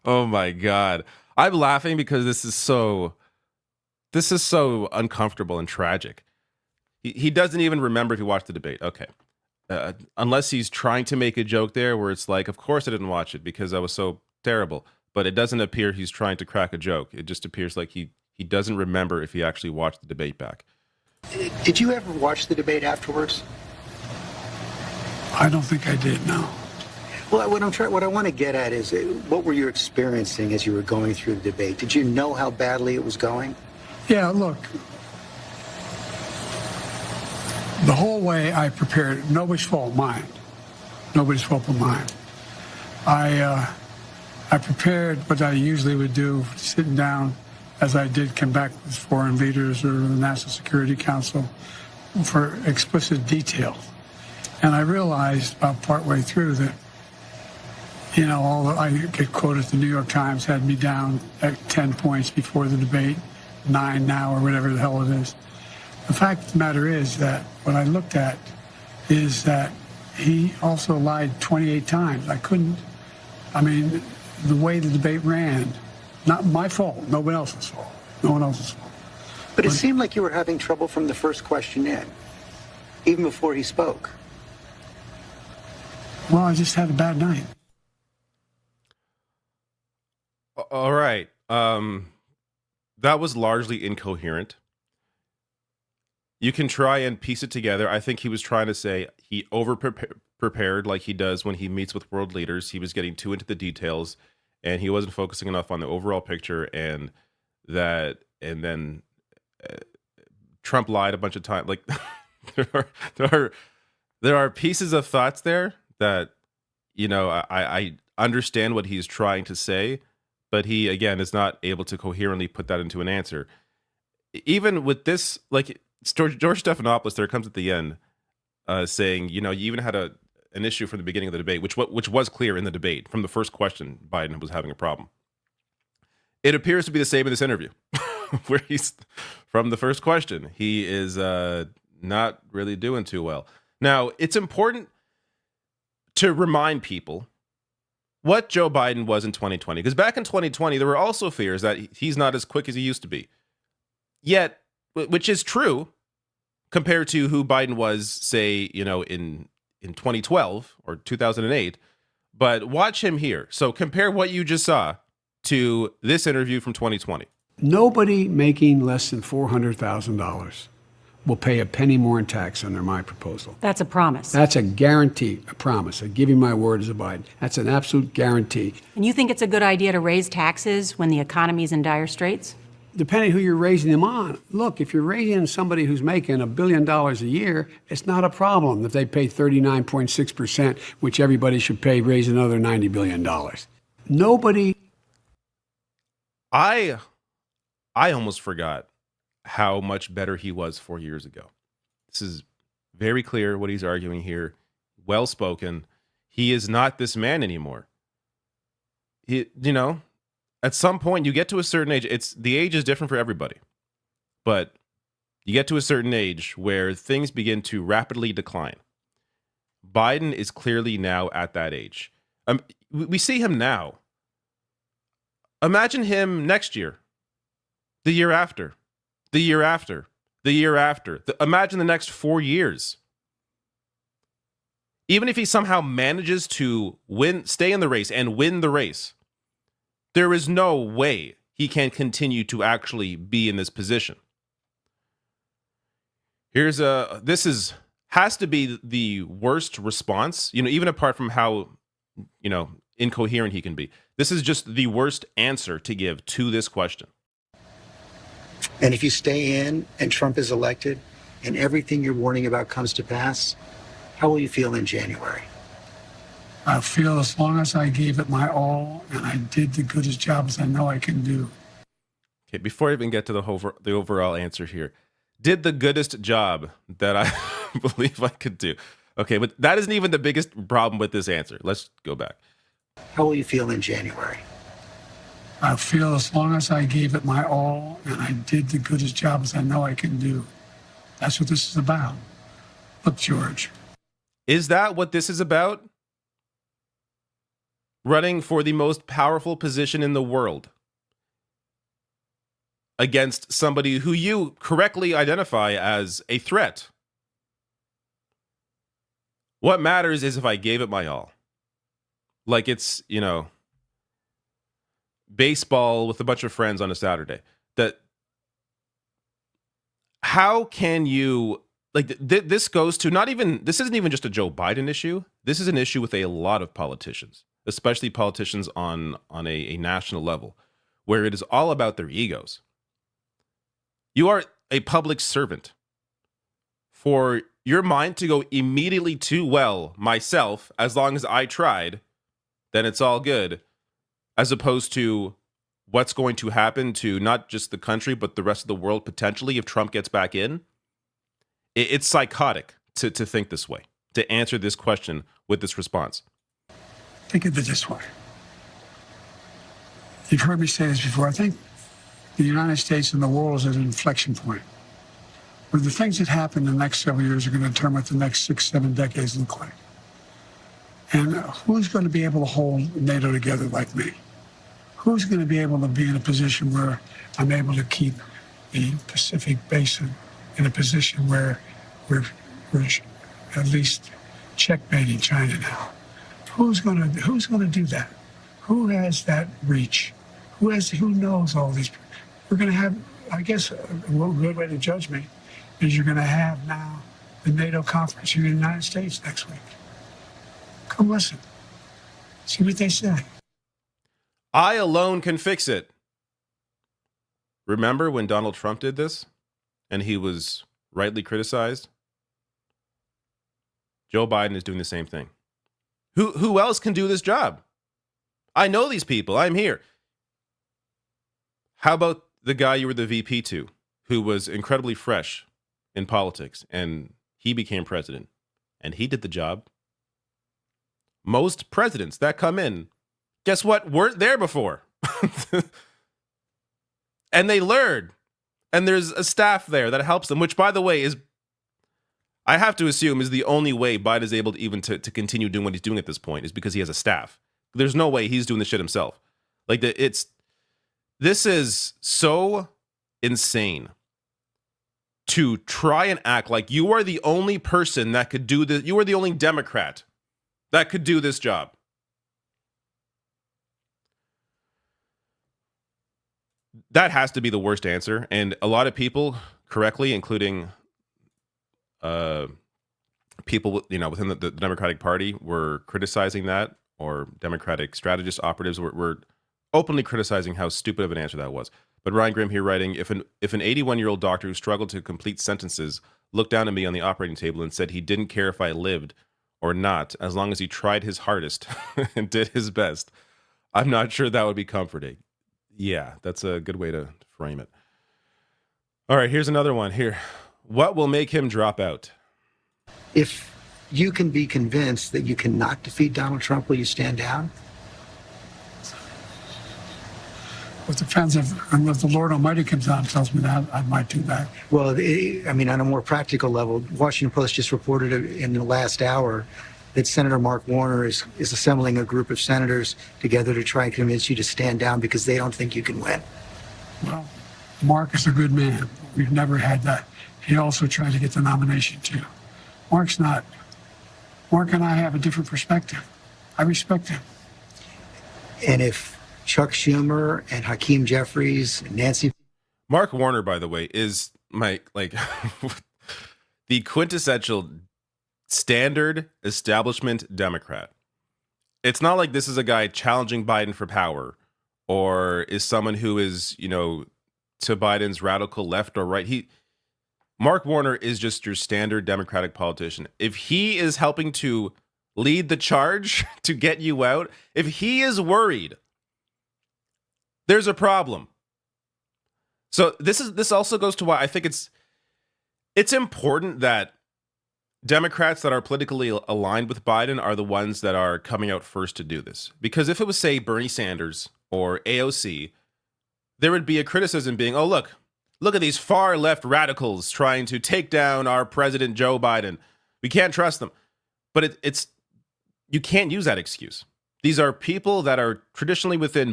Oh my God. I'm laughing because this is so uncomfortable and tragic. He doesn't even remember if he watched the debate. Okay. Unless he's trying to make a joke there where it's like, of course I didn't watch it because I was so terrible. But it doesn't appear he's trying to crack a joke. It just appears like he doesn't remember if he actually watched the debate back. Did you ever watch the debate afterwards? I don't think I did, no. Well, what I want to get at is, what were you experiencing as you were going through the debate? Did you know how badly it was going? Yeah, look, the whole way I prepared, nobody's fault, mine. Nobody's fault but mine. I prepared what I usually would do, sitting down, as I did come back with foreign leaders or the National Security Council, for explicit detail. And I realized about partway through that, I get quoted, the New York Times had me down at 10 points before the debate, 9 now, or whatever the hell it is. The fact of the matter is that what I looked at is that he also lied 28 times. The way the debate ran, not my fault, no one else's fault. No one else's fault. But it seemed like you were having trouble from the first question in, even before he spoke. Well, I just had a bad night. All right. That was largely incoherent. You can try and piece it together. I think he was trying to say he over-prepared like he does when he meets with world leaders. He was getting too into the details, and he wasn't focusing enough on the overall picture, and then Trump lied a bunch of times. Like there are pieces of thoughts there that, I understand what he's trying to say, but he, again, is not able to coherently put that into an answer. Even with this, like George Stephanopoulos, there comes at the end saying, you even had an issue from the beginning of the debate, which was clear in the debate. From the first question, Biden was having a problem. It appears to be the same in this interview, where he's, from the first question, he is not really doing too well. Now, it's important to remind people what Joe Biden was in 2020. Because back in 2020, there were also fears that he's not as quick as he used to be. Yet, which is true compared to who Biden was, say, in 2012 or 2008. But watch him here. So compare what you just saw to this interview from 2020. Nobody making less than $400,000 will pay a penny more in tax under my proposal. That's a promise. That's a guarantee, a promise. I give you my word as a Biden. That's an absolute guarantee. And you think it's a good idea to raise taxes when the economy's in dire straits? Depending who you're raising them on. Look, if you're raising somebody who's making $1 billion a year, it's not a problem if they pay 39.6%, which everybody should pay, raise another $90 billion. Nobody. I almost forgot how much better he was 4 years ago. This is very clear what he's arguing here. Well spoken. He is not this man anymore. At some point you get to a certain age. The age is different for everybody, but you get to a certain age where things begin to rapidly decline. Biden is clearly now at that age. We see him now. Imagine him next year, the year after, the year after, the year after. Imagine the next 4 years. Even if he somehow manages to stay in the race and win the race, there is no way he can continue to actually be in this position. This has to be the worst response, even apart from how, incoherent he can be. This is just the worst answer to give to this question. And if you stay in and Trump is elected and everything you're warning about comes to pass, how will you feel in January? I feel as long as I gave it my all and I did the goodest job as I know I can do. Okay, before I even get to the overall answer here, did the goodest job that I believe I could do. Okay, but that isn't even the biggest problem with this answer. Let's go back. How will you feel in January? I feel as long as I gave it my all and I did the goodest job as I know I can do. That's what this is about. Look, George. Is that what this is about? running for the most powerful position in the world against somebody who you correctly identify as a threat. What matters is if I gave it my all. Like it's, baseball with a bunch of friends on a Saturday. That how can you this goes to this isn't even just a Joe Biden issue. This is an issue with a lot of politicians, especially politicians on a national level, where it is all about their egos. You are a public servant. For your mind to go immediately to, well, myself, as long as I tried, then it's all good, as opposed to what's going to happen to not just the country, but the rest of the world potentially if Trump gets back in. It's psychotic to think this way, to answer this question with this response. Think of it this way. You've heard me say this before. I think the United States and the world is at an inflection point where the things that happen in the next several years are going to determine what the next 6-7 decades look like. And who's going to be able to hold NATO together like me? Who's going to be able to be in a position where I'm able to keep the Pacific Basin in a position where we're at least checkmating China now? Who's going to do that? Who has that reach? Who knows all these? We're going to have, I guess, a good way to judge me is you're going to have now the NATO conference here in the United States next week. Come listen. See what they say. I alone can fix it. Remember when Donald Trump did this and he was rightly criticized? Joe Biden is doing the same thing. Who else can do this job? I know these people. I'm here. How about the guy you were the VP to, who was incredibly fresh in politics, and he became president, and he did the job? Most presidents that come in, guess what, weren't there before. And they learn. And there's a staff there that helps them, which, by the way, is, I have to assume, is the only way Biden is able to even to continue doing what he's doing at this point, is because he has a staff. There's no way he's doing this shit himself. This is so insane to try and act like you are the only person that could do this. You are the only Democrat that could do this job. That has to be the worst answer. And a lot of people correctly, including people within the Democratic Party, were criticizing that, or Democratic strategist operatives were openly criticizing how stupid of an answer that was. But Ryan Grimm here writing, if an 81-year-old doctor who struggled to complete sentences looked down at me on the operating table and said he didn't care if I lived or not, as long as he tried his hardest and did his best, I'm not sure that would be comforting. Yeah, that's a good way to frame it. All right, here's another one here. What will make him drop out? If you can be convinced that you cannot defeat Donald Trump, will you stand down? It depends if the Lord Almighty comes out and tells me that, I might do that. Well, on a more practical level, Washington Post just reported in the last hour that Senator Mark Warner is assembling a group of senators together to try and convince you to stand down because they don't think you can win. Well, Mark is a good man. We've never had that. He also tried to get the nomination too. Mark and I have a different perspective. I respect him. And if Chuck Schumer and Hakeem Jeffries and Nancy... Mark Warner, by the way, is the quintessential standard establishment Democrat. It's not like this is a guy challenging Biden for power, or is someone who is, to Biden's radical left or right. Mark Warner is just your standard Democratic politician. If he is helping to lead the charge to get you out, if he is worried, there's a problem. So this also goes to why I think it's important that Democrats that are politically aligned with Biden are the ones that are coming out first to do this. Because if it was, say, Bernie Sanders or AOC, there would be a criticism being, oh, look at these far left radicals trying to take down our president, Joe Biden. We can't trust them. But you can't use that excuse. These are people that are traditionally within